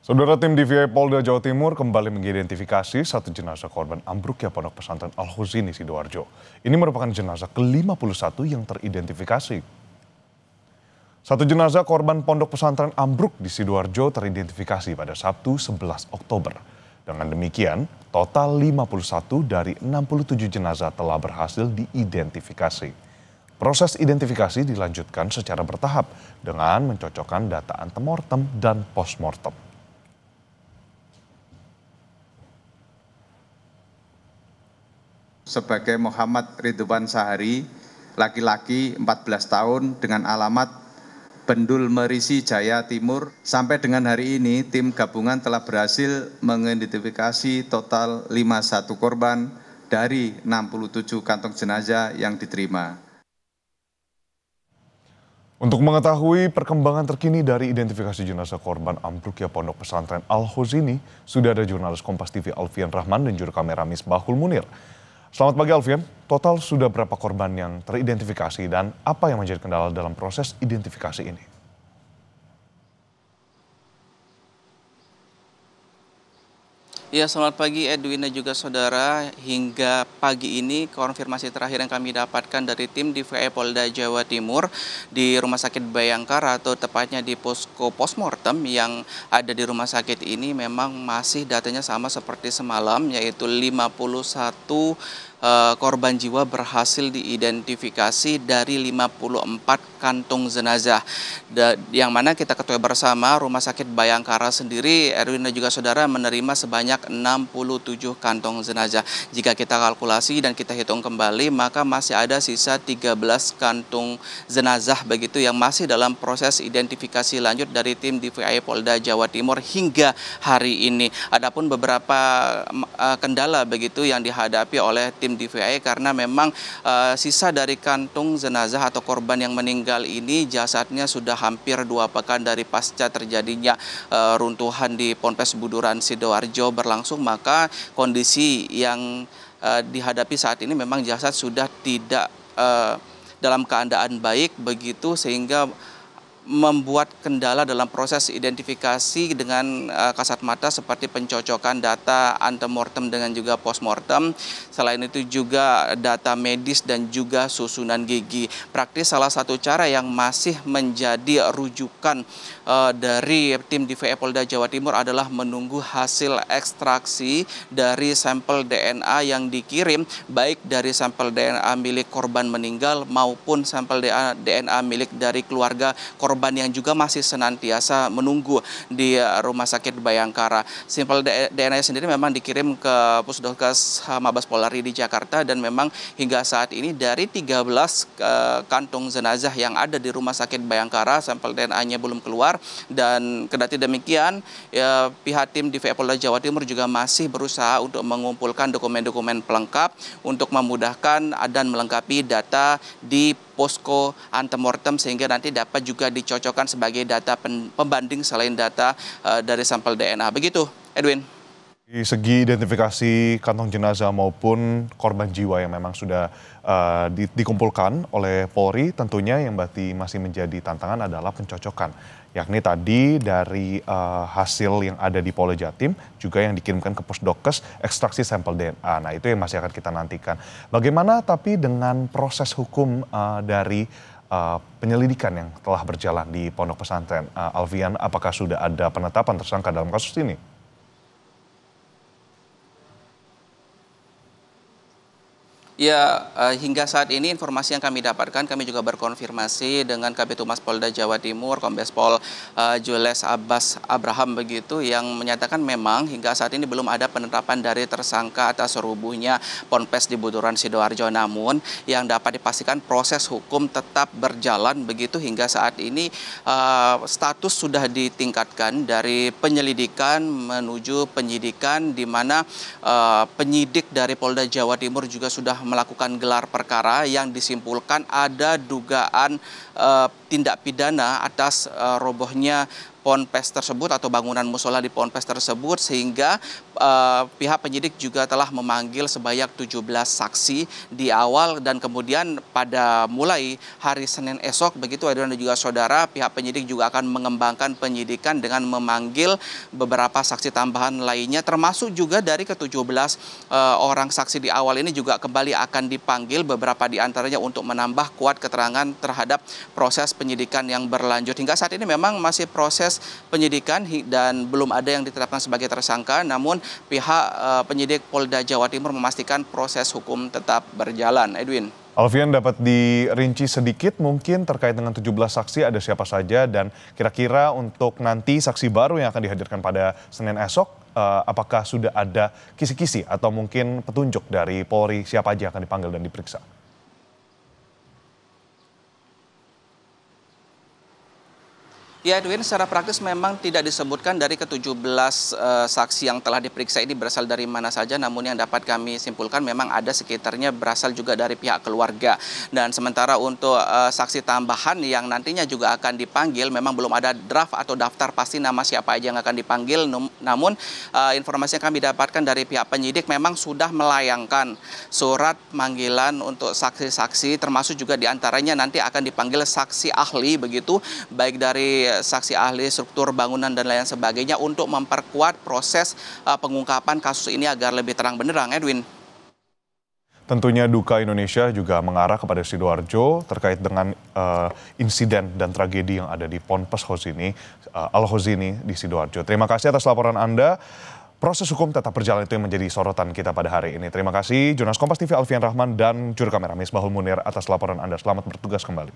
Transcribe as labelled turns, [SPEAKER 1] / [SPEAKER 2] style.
[SPEAKER 1] Saudara tim DVI Polda Jawa Timur kembali mengidentifikasi satu jenazah korban ambruknya Pondok Pesantren Al-Huzini Sidoarjo. Ini merupakan jenazah ke-51 yang teridentifikasi. Satu jenazah korban Pondok Pesantren ambruk di Sidoarjo teridentifikasi pada Sabtu 11 Oktober. Dengan demikian, total 51 dari 67 jenazah telah berhasil diidentifikasi. Proses identifikasi dilanjutkan secara bertahap dengan mencocokkan data antemortem dan postmortem.
[SPEAKER 2] Sebagai Muhammad Ridwan Sahari, laki-laki 14 tahun dengan alamat Bendul Merisi Jaya Timur. Sampai dengan hari ini, tim gabungan telah berhasil mengidentifikasi total 51 korban dari 67 kantong jenazah yang diterima.
[SPEAKER 1] Untuk mengetahui perkembangan terkini dari identifikasi jenazah korban ambruknya Pondok Pesantren Al-Huzini, sudah ada jurnalis Kompas TV Alfian Rahman dan juru kamera Misbahul Munir. Selamat pagi Alfian, total sudah berapa korban yang teridentifikasi dan apa yang menjadi kendala dalam proses identifikasi ini?
[SPEAKER 3] Ya, selamat pagi Edwin dan juga saudara. Hingga pagi ini konfirmasi terakhir yang kami dapatkan dari tim DVI Polda Jawa Timur di Rumah Sakit Bayangkara atau tepatnya di posko postmortem yang ada di rumah sakit ini memang masih datanya sama seperti semalam, yaitu 51 korban jiwa berhasil diidentifikasi dari 54 kantong jenazah. Yang mana kita ketahui bersama Rumah Sakit Bayangkara sendiri, Erwin dan juga saudara, menerima sebanyak 67 kantong jenazah. Jika kita kalkulasi dan kita hitung kembali, maka masih ada sisa 13 kantung jenazah begitu yang masih dalam proses identifikasi lanjut dari tim DVI Polda Jawa Timur hingga hari ini. Adapun beberapa kendala begitu yang dihadapi oleh tim DVI karena memang sisa dari kantung jenazah atau korban yang meninggal ini jasadnya sudah hampir 2 pekan dari pasca terjadinya runtuhan di Ponpes Buduran Sidoarjo berlangsung, maka kondisi yang dihadapi saat ini memang jasad sudah tidak dalam keadaan baik begitu, sehingga membuat kendala dalam proses identifikasi dengan kasat mata seperti pencocokan data antemortem dengan juga postmortem. Selain itu juga data medis dan juga susunan gigi. Praktis salah satu cara yang masih menjadi rujukan dari tim DVI Polda Jawa Timur adalah menunggu hasil ekstraksi dari sampel DNA yang dikirim, baik dari sampel DNA milik korban meninggal maupun sampel DNA milik dari keluarga korban yang juga masih senantiasa menunggu di Rumah Sakit Bayangkara. Sampel DNA sendiri memang dikirim ke Pusdokes Mabes Polri di Jakarta dan memang hingga saat ini dari 13 kantung jenazah yang ada di Rumah Sakit Bayangkara, sampel DNA-nya belum keluar, dan kendati demikian pihak tim DVI Polda Jawa Timur juga masih berusaha untuk mengumpulkan dokumen-dokumen pelengkap untuk memudahkan dan melengkapi data di posko antemortem sehingga nanti dapat juga dicocokkan sebagai data pembanding selain data dari sampel DNA. Begitu, Edwin.
[SPEAKER 1] Di segi identifikasi kantong jenazah maupun korban jiwa yang memang sudah dikumpulkan oleh Polri, tentunya yang masih menjadi tantangan adalah pencocokan. Yakni tadi dari hasil yang ada di Polda Jatim, juga yang dikirimkan ke Pusdokes, ekstraksi sampel DNA. Nah, itu yang masih akan kita nantikan. Bagaimana tapi dengan proses hukum dari penyelidikan yang telah berjalan di Pondok Pesantren? Alfian, apakah sudah ada penetapan tersangka dalam kasus ini?
[SPEAKER 3] Ya, hingga saat ini informasi yang kami dapatkan, kami juga berkonfirmasi dengan Kabid Humas Polda Jawa Timur, Kombes Pol Jules Abbas Abraham begitu, yang menyatakan memang hingga saat ini belum ada penetapan dari tersangka atas rubuhnya Ponpes di Buduran Sidoarjo. Namun yang dapat dipastikan proses hukum tetap berjalan begitu hingga saat ini. Status sudah ditingkatkan dari penyelidikan menuju penyidikan, di mana penyidik dari Polda Jawa Timur juga sudah melakukan gelar perkara yang disimpulkan ada dugaan tindak pidana atas robohnya ponpes tersebut atau bangunan musola di ponpes tersebut, sehingga pihak penyidik juga telah memanggil sebanyak 17 saksi di awal, dan kemudian pada mulai hari Senin esok begitu Edwin dan juga saudara, pihak penyidik juga akan mengembangkan penyidikan dengan memanggil beberapa saksi tambahan lainnya, termasuk juga dari ke-17 orang saksi di awal ini juga kembali akan dipanggil beberapa di antaranya untuk menambah kuat keterangan terhadap proses penyidikan yang berlanjut. Hingga saat ini memang masih proses penyidikan dan belum ada yang ditetapkan sebagai tersangka, namun pihak penyidik Polda Jawa Timur memastikan proses hukum tetap berjalan. Edwin.
[SPEAKER 1] Alfian, dapat dirinci sedikit mungkin terkait dengan 17 saksi ada siapa saja, dan kira-kira untuk nanti saksi baru yang akan dihadirkan pada Senin esok, apakah sudah ada kisi-kisi atau mungkin petunjuk dari Polri siapa aja yang akan dipanggil dan diperiksa?
[SPEAKER 3] Ya Edwin, secara praktis memang tidak disebutkan dari ke-17 saksi yang telah diperiksa ini berasal dari mana saja, namun yang dapat kami simpulkan memang ada sekitarnya berasal juga dari pihak keluarga. Dan sementara untuk saksi tambahan yang nantinya juga akan dipanggil, memang belum ada draft atau daftar pasti nama siapa aja yang akan dipanggil, namun informasi yang kami dapatkan dari pihak penyidik memang sudah melayangkan surat panggilan untuk saksi-saksi, termasuk juga diantaranya nanti akan dipanggil saksi ahli begitu, baik dari saksi ahli struktur bangunan dan lain sebagainya, untuk memperkuat proses pengungkapan kasus ini agar lebih terang benderang. Edwin.
[SPEAKER 1] Tentunya duka Indonesia juga mengarah kepada Sidoarjo terkait dengan insiden dan tragedi yang ada di Ponpes Al-Hozini di Sidoarjo. Terima kasih atas laporan Anda. Proses hukum tetap berjalan, itu yang menjadi sorotan kita pada hari ini. Terima kasih jurnalis Kompas TV Alfian Rahman dan juru kamera Misbahul Munir atas laporan Anda. Selamat bertugas kembali.